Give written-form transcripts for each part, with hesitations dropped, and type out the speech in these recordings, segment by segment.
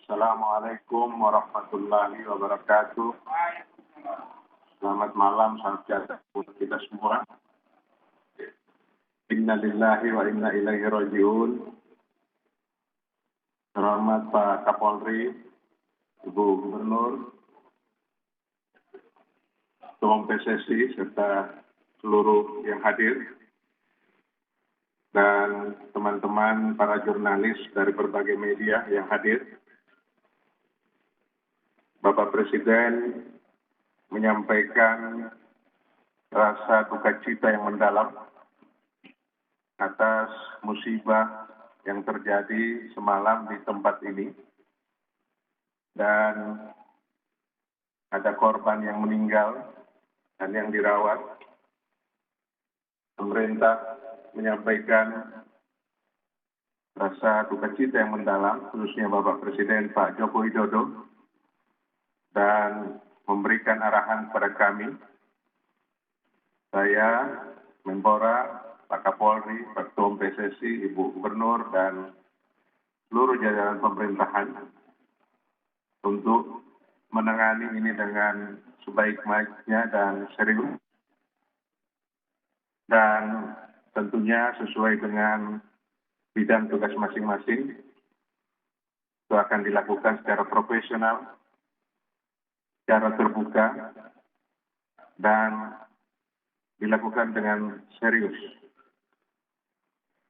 Assalamualaikum warahmatullahi wabarakatuh. Selamat malam, salam sejahtera untuk kita semua. Inna lillahi wa inna ilaihi rajiun. Terhormat Pak Kapolri, Ibu Gubernur, Ketua Umum PSSI, serta seluruh yang hadir, dan teman-teman para jurnalis dari berbagai media yang hadir. Bapak Presiden menyampaikan rasa duka cita yang mendalam atas musibah yang terjadi semalam di tempat ini, dan ada korban yang meninggal dan yang dirawat. Pemerintah menyampaikan rasa duka cita yang mendalam, khususnya Bapak Presiden Pak Joko Widodo, dan memberikan arahan kepada kami, saya, Menpora, Pak Kapolri, Pak Ketua Umum PSSI, Ibu Gubernur, dan seluruh jajaran pemerintahan untuk menangani ini dengan sebaik-baiknya dan serius, dan tentunya sesuai dengan bidang tugas masing-masing. Itu akan dilakukan secara profesional, secara terbuka, dan dilakukan dengan serius.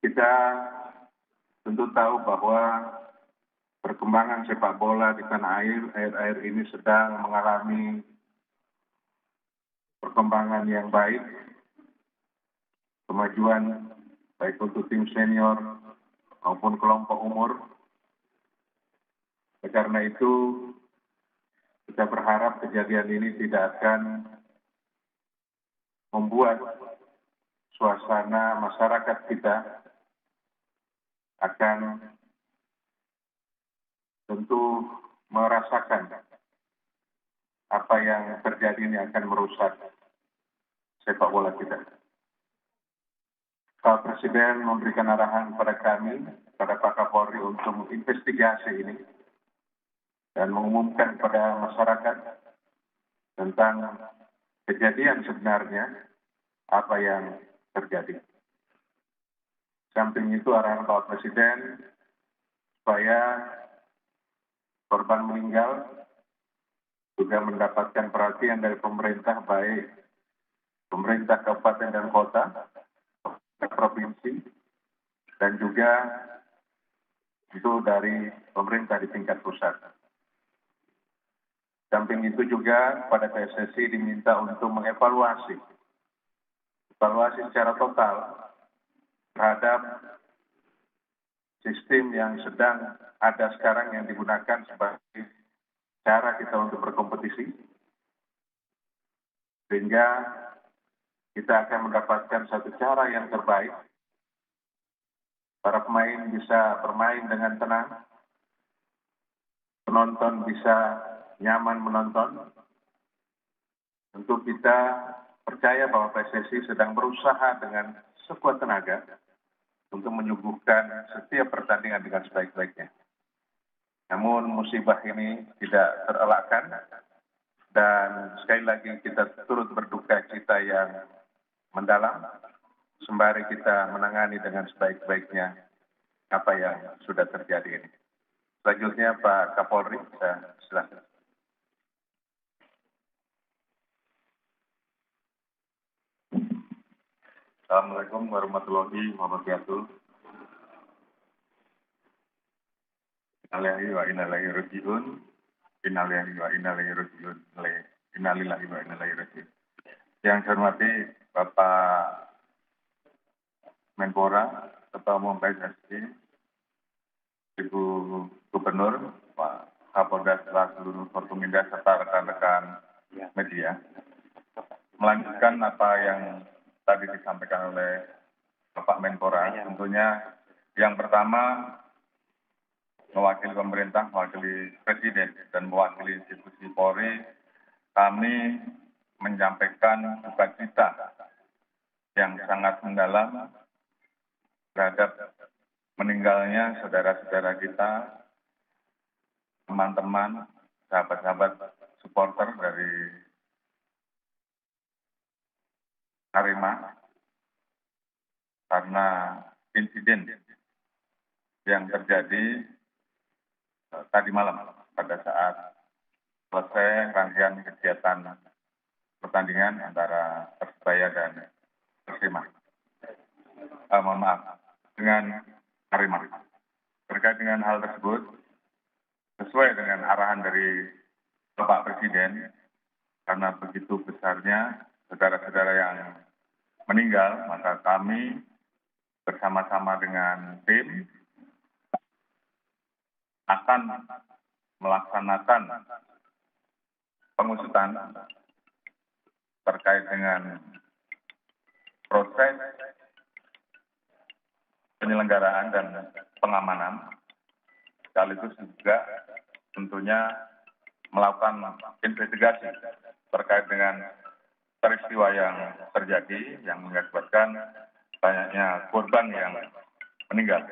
Kita tentu tahu bahwa perkembangan sepak bola di tanah air ini sedang mengalami perkembangan yang baik, kemajuan baik untuk tim senior maupun kelompok umur. Karena itu, kita berharap kejadian ini tidak akan membuat suasana masyarakat kita akan tentu merasakan apa yang terjadi ini akan merusak sepak bola kita. Pak Presiden memberikan arahan kepada kami, kepada Pak Kapolri, untuk menginvestigasi ini dan mengumumkan kepada masyarakat tentang kejadian sebenarnya apa yang terjadi. Samping itu arahan Bapak Presiden supaya korban meninggal juga mendapatkan perhatian dari pemerintah, baik pemerintah kabupaten dan kota, provinsi, dan juga itu dari pemerintah di tingkat pusat. Samping itu juga pada PSSI diminta untuk mengevaluasi secara total terhadap sistem yang sedang ada sekarang yang digunakan sebagai cara kita untuk berkompetisi, sehingga kita akan mendapatkan satu cara yang terbaik. Para pemain bisa bermain dengan tenang, penonton bisa nyaman menonton. Tentu kita percaya bahwa PSSI sedang berusaha dengan sekuat tenaga untuk menyuguhkan setiap pertandingan dengan sebaik-baiknya. Namun musibah ini tidak terelakkan, dan sekali lagi kita turut berduka cita yang mendalam, sembari kita menangani dengan sebaik-baiknya apa yang sudah terjadi ini. Selanjutnya Pak Kapolri, silakan. Assalamualaikum warahmatullahi wabarakatuh. Innalillahi wa inna ilaihi raji'un. Innalillahi wa inna ilaihi raji'un. Innalillahi wa inna ilaihi raji'un. Yang saya hormati Bapak Menpora, Ketua Umum PSSI, Ibu Gubernur, Pak Kapolda, seluruh Forkominda, serta rekan-rekan media. Melanjutkan apa yang tadi disampaikan oleh Bapak Menpora, tentunya yang pertama mewakili pemerintah, mewakili Presiden, dan mewakili institusi Polri, kami menyampaikan duka cita yang sangat mendalam terhadap meninggalnya saudara-saudara kita teman-teman, sahabat-sahabat supporter dari Arema karena insiden yang terjadi tadi malam pada saat selesai rangkaian kegiatan pertandingan antara Persebaya dan Persema. Mohon maaf, dengan Arema. Terkait dengan hal tersebut, sesuai dengan arahan dari Bapak Presiden, karena begitu besarnya saudara-saudara yang meninggal, maka kami bersama-sama dengan tim akan melaksanakan pengusutan terkait dengan proses penyelenggaraan dan pengamanan, sekaligus juga tentunya melakukan investigasi terkait dengan peristiwa yang terjadi yang mengakibatkan banyaknya korban yang meninggal.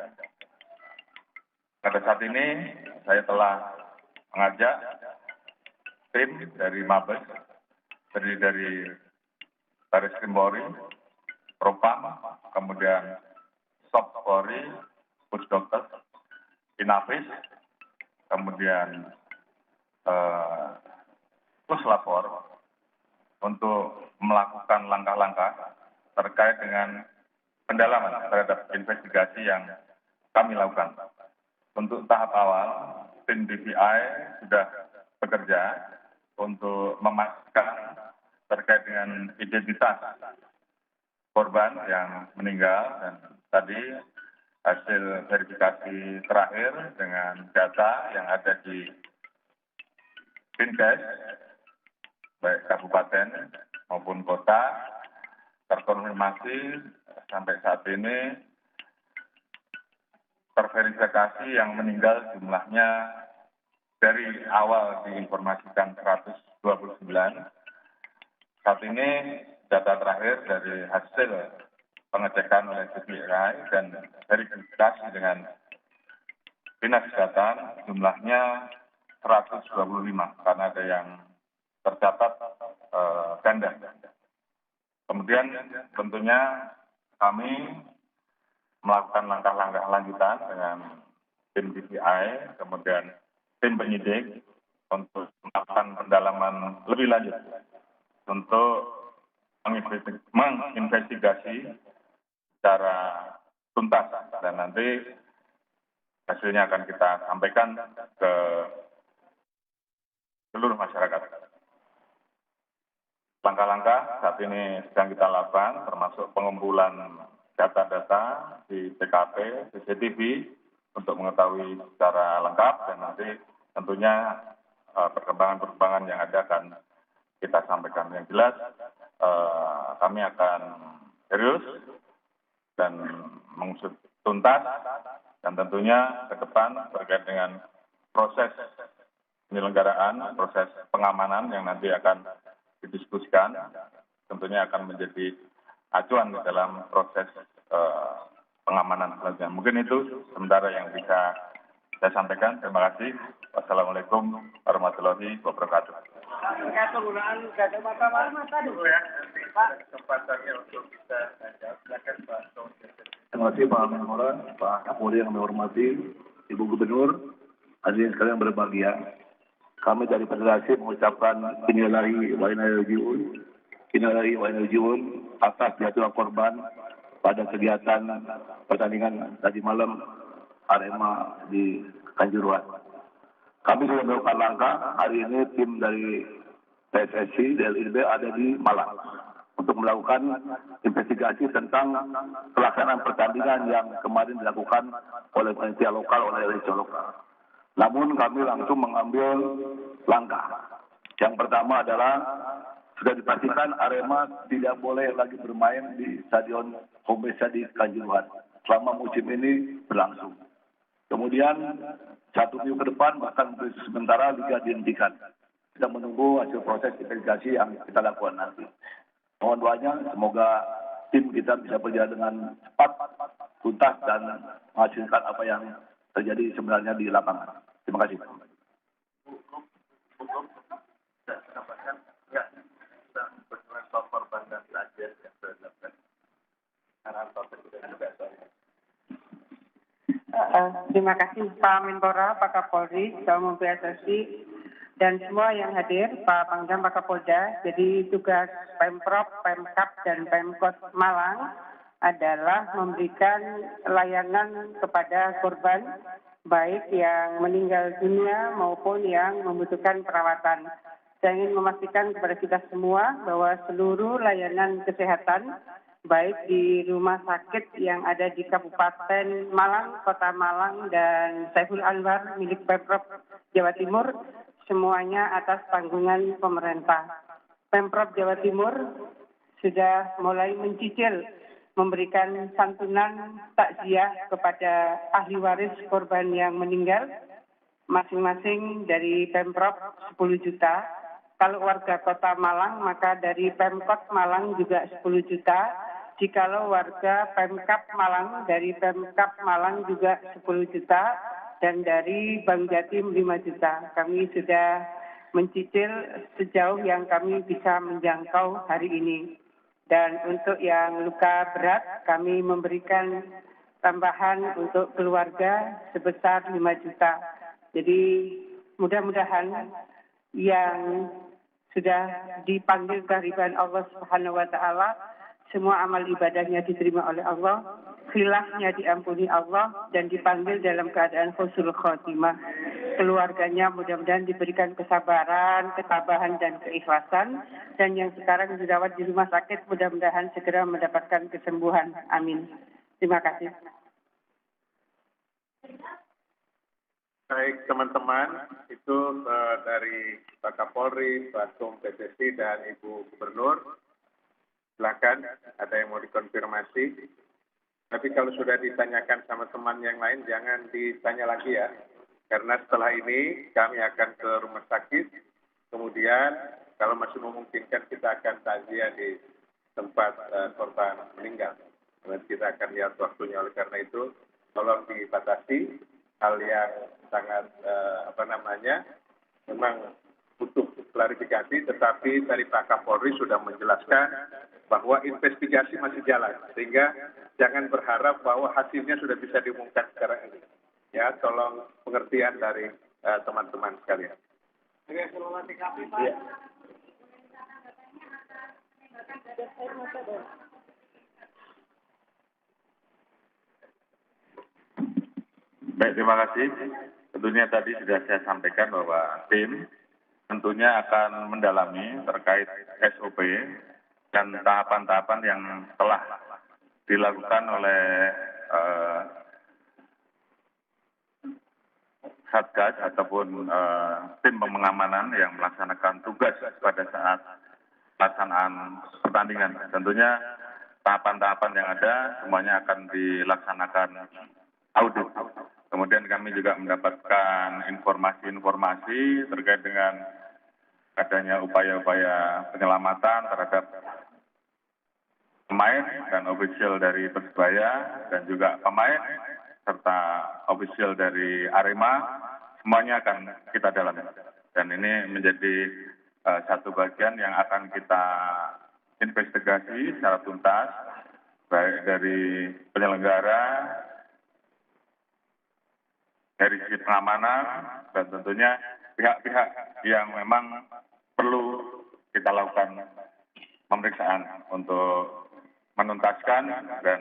Pada saat ini saya telah mengajak tim dari Mabes, terdiri dari Baris Krim Polri, Propam, kemudian Sob Polri, Pusdokter, Inafis, kemudian Puslapor untuk melakukan langkah-langkah terkait dengan pendalaman terhadap investigasi yang kami lakukan. Untuk tahap awal, tim DPI sudah bekerja untuk memastikan terkait dengan identitas korban yang meninggal, dan tadi hasil verifikasi terakhir dengan data yang ada di Dinkes, baik kabupaten maupun kota, terkonfirmasi sampai saat ini terverifikasi yang meninggal jumlahnya dari awal diinformasikan 129. Saat ini data terakhir dari hasil pengecekan oleh DPI dan verifikasi dengan Dinas Kesehatan jumlahnya 125 karena ada yang tercatat ganda. Kemudian tentunya kami melakukan langkah-langkah lanjutan dengan tim DPI, kemudian tim penyidik untuk melakukan pendalaman lebih lanjut untuk menginvestigasi secara tuntas, dan nanti hasilnya akan kita sampaikan ke seluruh masyarakat. Langkah-langkah saat ini sedang kita lakukan, termasuk pengumpulan data-data di TKP, CCTV, untuk mengetahui secara lengkap, dan nanti tentunya perkembangan-perkembangan yang ada akan kita sampaikan. Yang jelas, kami akan serius dan mengusut tuntas, dan tentunya ke depan terkait dengan proses penyelenggaraan, proses pengamanan yang nanti akan didiskusikan, tentunya akan menjadi acuan di dalam proses pengamanan selanjutnya. Mungkin itu sementara yang bisa saya sampaikan. Terima kasih. Wassalamualaikum warahmatullahi wabarakatuh. Penggunaan ganda mata dulu ya. Pak, kesempatannya untuk kita silakan Pak. Terima kasih Pak Menpora, Pak Kapolri yang kami hormati, Ibu Gubernur, hadirin sekalian berbahagia. Kami dari Federasi mengucapkan innalillahi wa inna ilaihi raji'un atas jatuhnya korban pada kegiatan pertandingan tadi malam Arema di Kanjuruhan. Kami sudah melakukan langkah. Hari ini tim dari PSSI, DLIB ada di Malang untuk melakukan investigasi tentang pelaksanaan pertandingan yang kemarin dilakukan oleh panitia lokal, oleh regional lokal. Namun kami langsung mengambil langkah. Yang pertama adalah sudah dipastikan Arema tidak boleh lagi bermain di Stadion Homesa di Kanjuruhan selama musim ini berlangsung. Kemudian 1 minggu ke depan bahkan sementara liga dihentikan. Kita menunggu hasil proses investigasi yang kita lakukan nanti. Mohon doanya semoga tim kita bisa berjalan dengan cepat, tuntas, dan menghasilkan apa yang terjadi sebenarnya di lapangan. Terima kasih. Terima kasih Pak Menpora, Pak Kapolri, Ketua Umum PSSI, dan semua yang hadir, Pak Pangdam, Pak Kapolda. Jadi tugas Pemprov, Pemkab, dan Pemkot Malang adalah memberikan layanan kepada korban, baik yang meninggal dunia maupun yang membutuhkan perawatan. Saya ingin memastikan kepada kita semua bahwa seluruh layanan kesehatan, baik di rumah sakit yang ada di Kabupaten Malang, Kota Malang, dan Saiful Anwar milik Pemprov Jawa Timur, semuanya atas tanggungan pemerintah. Pemprov Jawa Timur sudah mulai mencicil memberikan santunan takziah kepada ahli waris korban yang meninggal, masing-masing dari Pemprov 10 juta. Kalau warga Kota Malang, maka dari Pemkot Malang juga 10 juta. Jikalau warga Pemkab Malang, dari Pemkab Malang juga 10 juta, dan dari Bank Jatim 5 juta. Kami sudah mencicil sejauh yang kami bisa menjangkau hari ini. Dan untuk yang luka berat, kami memberikan tambahan untuk keluarga sebesar 5 juta. Jadi mudah-mudahan yang sudah dipanggil kehadiran Allah Subhanahu wa Ta'ala, semua amal ibadahnya diterima oleh Allah, khilafnya diampuni Allah, dan dipanggil dalam keadaan husnul khotimah. Keluarganya mudah-mudahan diberikan kesabaran, ketabahan, dan keikhlasan, dan yang sekarang dirawat di rumah sakit mudah-mudahan segera mendapatkan kesembuhan. Amin. Terima kasih. Baik teman-teman, itu dari Pak Kapolri, Pak Tum PSSI, dan Ibu Gubernur. Silakan, ada yang mau dikonfirmasi. Tapi kalau sudah ditanyakan sama teman yang lain, jangan ditanya lagi ya. Karena setelah ini kami akan ke rumah sakit. Kemudian kalau masih memungkinkan kita akan takziah di tempat korban meninggal. Dan kita akan lihat waktunya. Oleh karena itu, tolong dibatasi hal yang sangat memang butuh klarifikasi, tetapi dari Pak Kapolri sudah menjelaskan bahwa investigasi masih jalan, sehingga jangan berharap bahwa hasilnya sudah bisa diumumkan sekarang ini. Ya, tolong pengertian dari teman-teman sekalian. Oke, selamat TKP, Pak. Ya. Baik, terima kasih. Tentunya tadi sudah saya sampaikan bahwa tim tentunya akan mendalami terkait SOP dan tahapan-tahapan yang telah dilakukan oleh Satgas ataupun tim pengamanan yang melaksanakan tugas pada saat pelaksanaan pertandingan. Tentunya tahapan-tahapan yang ada semuanya akan dilaksanakan audit. Kemudian kami juga mendapatkan informasi-informasi terkait dengan adanya upaya-upaya penyelamatan terhadap pemain dan ofisial dari Persebaya dan juga pemain serta ofisial dari Arema, semuanya akan kita dalami. Dan ini menjadi satu bagian yang akan kita investigasi secara tuntas, baik dari penyelenggara, dari sisi pengamanan, dan tentunya pihak-pihak yang memang perlu kita lakukan pemeriksaan untuk menuntaskan dan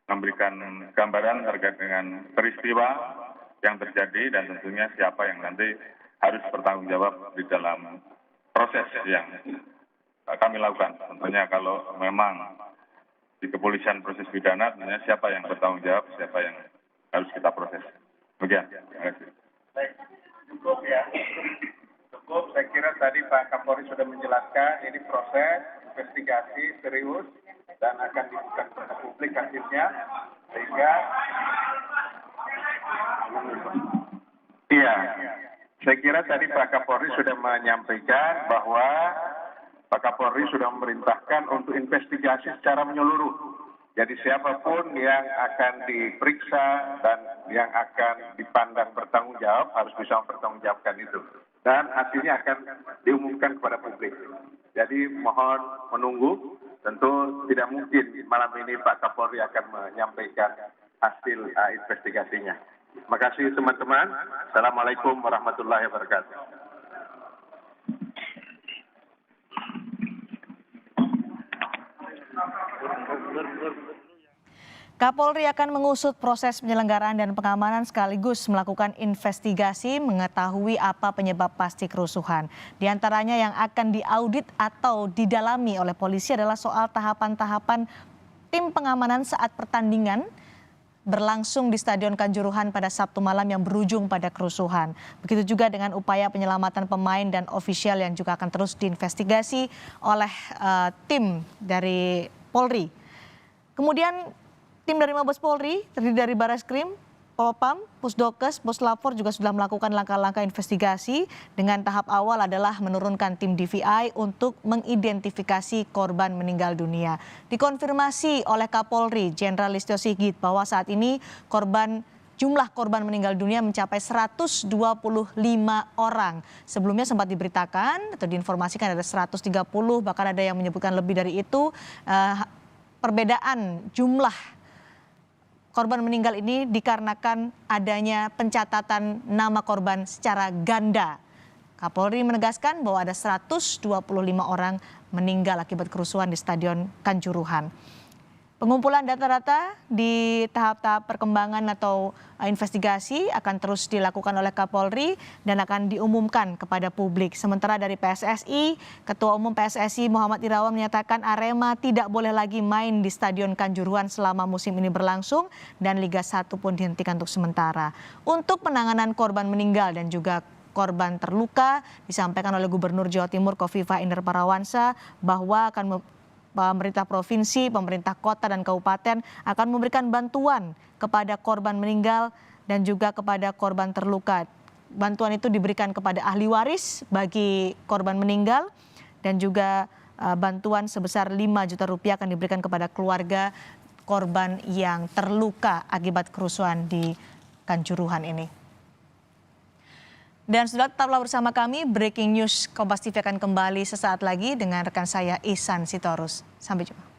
memberikan gambaran terkait dengan peristiwa yang terjadi dan tentunya siapa yang nanti harus bertanggung jawab di dalam proses yang kami lakukan. Tentunya kalau memang di kepolisian proses pidana, tentunya siapa yang bertanggung jawab, siapa yang harus kita proses. Demikian. Terima kasih. Baik, cukup ya. Cukup, saya kira tadi Pak Kapolri sudah menjelaskan ini proses investigasi serius dan akan dibuka kepada publik hasilnya, sehingga iya, saya kira tadi Pak Kapolri sudah menyampaikan bahwa Pak Kapolri sudah memerintahkan untuk investigasi secara menyeluruh. Jadi siapapun yang akan diperiksa dan yang akan dipandang bertanggung jawab harus bisa mempertanggungjawabkan itu. Dan hasilnya akan diumumkan kepada publik. Jadi mohon menunggu. Tentu tidak mungkin malam ini Pak Kapolri akan menyampaikan hasil investigasinya. Terima kasih teman-teman. Assalamualaikum warahmatullahi wabarakatuh. Kapolri akan mengusut proses penyelenggaraan dan pengamanan sekaligus melakukan investigasi mengetahui apa penyebab pasti kerusuhan. Di antaranya yang akan diaudit atau didalami oleh polisi adalah soal tahapan-tahapan tim pengamanan saat pertandingan berlangsung di Stadion Kanjuruhan pada Sabtu malam yang berujung pada kerusuhan. Begitu juga dengan upaya penyelamatan pemain dan ofisial yang juga akan terus diinvestigasi oleh tim dari Polri. Kemudian tim dari Mabes Polri terdiri dari Barreskrim, Polpam, Pusdokes, Puslapfor juga sudah melakukan langkah-langkah investigasi. Dengan tahap awal adalah menurunkan tim DVI untuk mengidentifikasi korban meninggal dunia. Dikonfirmasi oleh Kapolri Jenderal Listio Sigit bahwa saat ini jumlah korban meninggal dunia mencapai 125 orang. Sebelumnya sempat diberitakan atau diinformasikan ada 130, bahkan ada yang menyebutkan lebih dari itu. Perbedaan jumlah korban meninggal ini dikarenakan adanya pencatatan nama korban secara ganda. Kapolri menegaskan bahwa ada 125 orang meninggal akibat kerusuhan di Stadion Kanjuruhan. Pengumpulan data-data di tahap-tahap perkembangan atau investigasi akan terus dilakukan oleh Kapolri dan akan diumumkan kepada publik. Sementara dari PSSI, Ketua Umum PSSI Muhammad Irawan menyatakan Arema tidak boleh lagi main di Stadion Kanjuruhan selama musim ini berlangsung dan Liga 1 pun dihentikan untuk sementara. Untuk penanganan korban meninggal dan juga korban terluka disampaikan oleh Gubernur Jawa Timur Khofifah Indar Parawansa bahwa pemerintah provinsi, pemerintah kota dan kabupaten akan memberikan bantuan kepada korban meninggal dan juga kepada korban terluka. Bantuan itu diberikan kepada ahli waris bagi korban meninggal dan juga bantuan sebesar 5 juta rupiah akan diberikan kepada keluarga korban yang terluka akibat kerusuhan di Kanjuruhan ini. Dan sudah tetaplah bersama kami, Breaking News Kompas TV akan kembali sesaat lagi dengan rekan saya Ihsan Sitorus. Sampai jumpa.